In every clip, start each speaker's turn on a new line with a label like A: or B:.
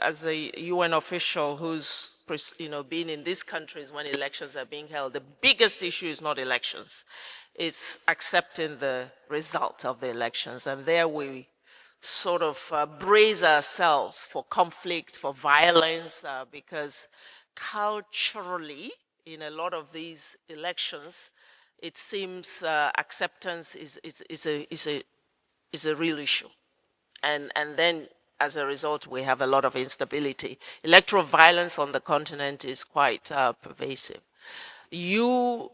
A: as a UN official who's been in these countries when elections are being held, the biggest issue is not elections. It's accepting the result of the elections. And there we sort of brace ourselves for conflict, for violence, because culturally, in a lot of these elections, it seems acceptance is a real issue. And then, as a result, we have a lot of instability. Electoral violence on the continent is quite pervasive. You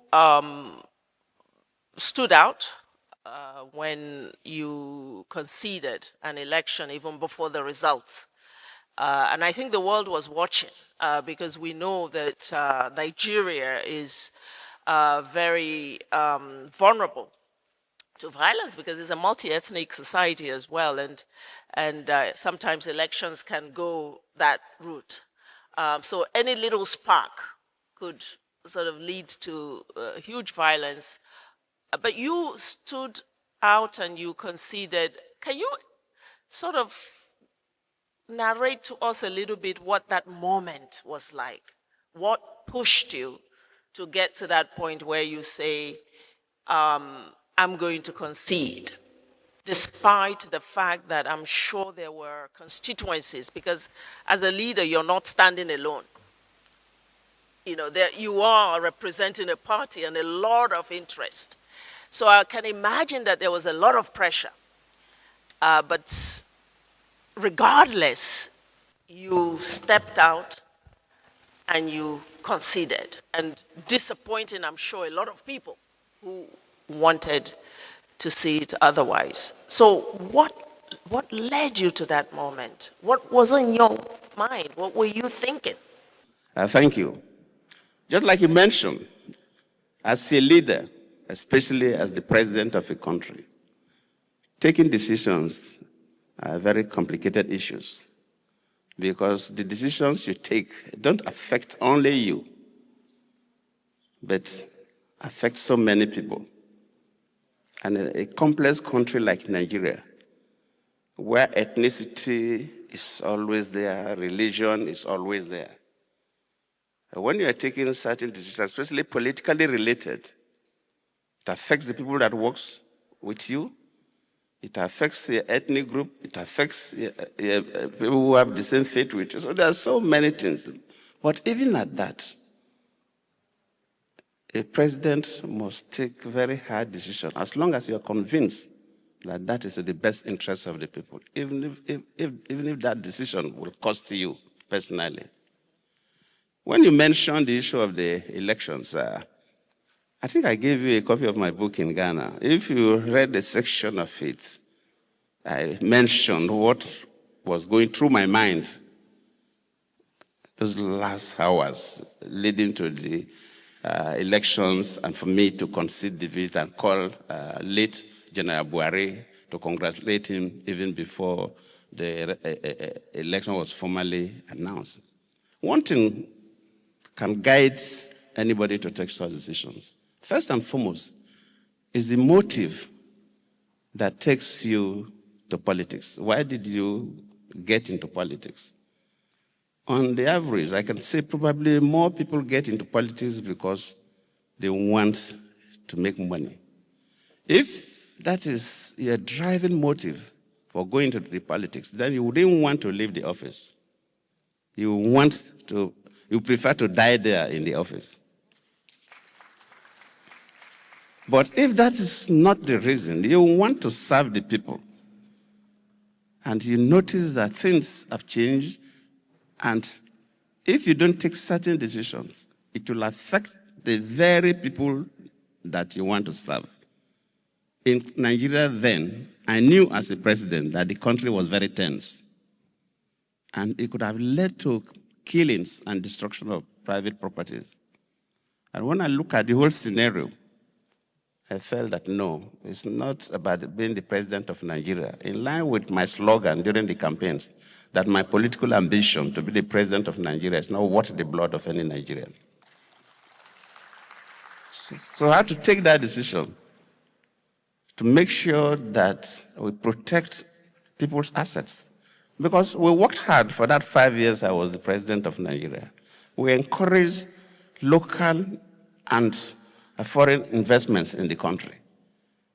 A: stood out when you conceded an election even before the results. And I think the world was watching because we know that Nigeria is very vulnerable to violence because it's a multi-ethnic society as well, and sometimes elections can go that route. So any little spark could sort of lead to huge violence. But you stood out and you conceded. Can you sort of narrate to us a little bit what that moment was like? What pushed you to get to that point where you say, I'm going to concede, despite the fact that I'm sure there were constituencies, because as a leader, you're not standing alone. You are representing a party and a lot of interest. So I can imagine that there was a lot of pressure. But regardless, you stepped out and you conceded. And disappointing, I'm sure, a lot of people who wanted to see it otherwise. So what led you to that moment? What was in your mind? What were you thinking?
B: Thank you. Just like you mentioned, as a leader, especially as the president of a country, taking decisions are very complicated issues because the decisions you take don't affect only you, but affect so many people. And a complex country like Nigeria, where ethnicity is always there, religion is always there. When you are taking certain decisions, especially politically related, it affects the people that works with you. It affects your ethnic group. It affects people who have the same faith with you. So there are so many things. But even at that, a president must take very hard decisions as long as you are convinced that that is in the best interest of the people, even if that decision will cost you personally. When you mentioned the issue of the elections, I think I gave you a copy of my book in Ghana. If you read a section of it, I mentioned what was going through my mind those last hours leading to the elections, and for me to concede defeat and call late General Buhari to congratulate him even before the election was formally announced. One thing can guide anybody to take such decisions. First and foremost is the motive that takes you to politics. Why did you get into politics? On the average, I can say probably more people get into politics because they want to make money. If that is your driving motive for going to the politics, then you wouldn't want to leave the office. You prefer to die there in the office. But if that is not the reason, you want to serve the people, and you notice that things have changed, and if you don't take certain decisions, it will affect the very people that you want to serve. In Nigeria then, I knew as a president that the country was very tense, and it could have led to killings and destruction of private properties. And when I look at the whole scenario, I felt that no, it's not about being the president of Nigeria. In line with my slogan during the campaigns, that my political ambition to be the president of Nigeria is not worth the blood of any Nigerian. So I had to take that decision to make sure that we protect people's assets, Because we worked hard for that 5 years I was the president of Nigeria. We encouraged local and foreign investments in the country.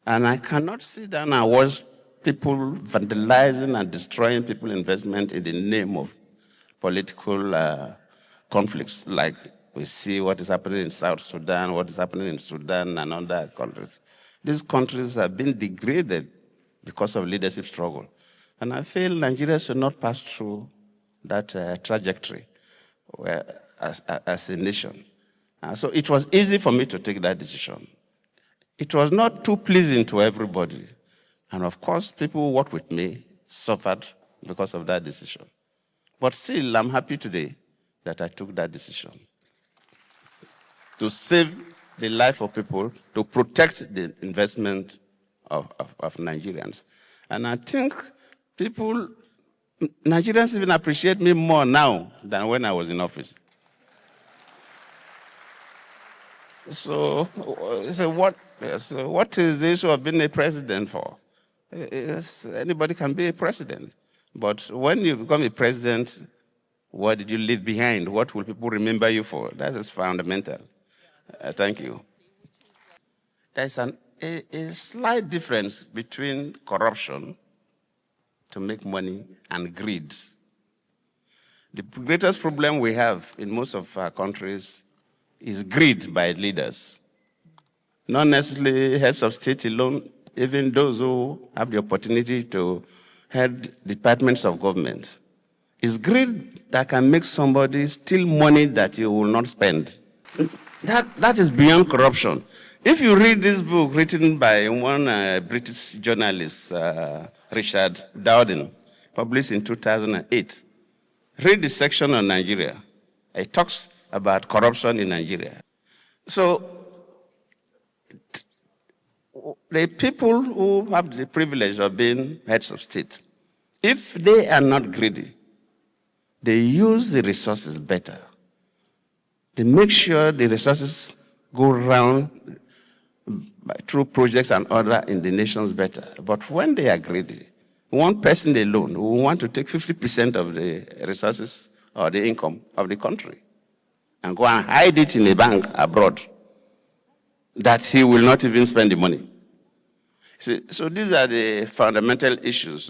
B: And I cannot sit down and watch people vandalizing and destroying people's investment in the name of political conflicts, like we see what is happening in South Sudan, what is happening in Sudan and other countries. These countries have been degraded because of leadership struggle. And I feel Nigeria should not pass through that trajectory as a nation. So it was easy for me to take that decision. It was not too pleasing to everybody. And of course, people who worked with me suffered because of that decision. But still, I'm happy today that I took that decision to save the life of people, to protect the investment of Nigerians. And I think Nigerians even appreciate me more now than when I was in office. So what is the issue of being a president for? Anybody can be a president. But when you become a president, what did you leave behind? What will people remember you for? That is fundamental. Thank you. There's a slight difference between corruption to make money and greed. The greatest problem we have in most of our countries is greed by leaders. Not necessarily heads of state alone, even those who have the opportunity to head departments of government. It's greed that can make somebody steal money that you will not spend. That is beyond corruption. If you read this book written by one British journalist, Richard Dowden, published in 2008, read the section on Nigeria. It talks about corruption in Nigeria. So the people who have the privilege of being heads of state, if they are not greedy, they use the resources better. They make sure the resources go around through projects and other in the nations better. But when they are greedy, one person alone will want to take 50% of the resources or the income of the country and go and hide it in a bank abroad that he will not even spend the money. See, so these are the fundamental issues.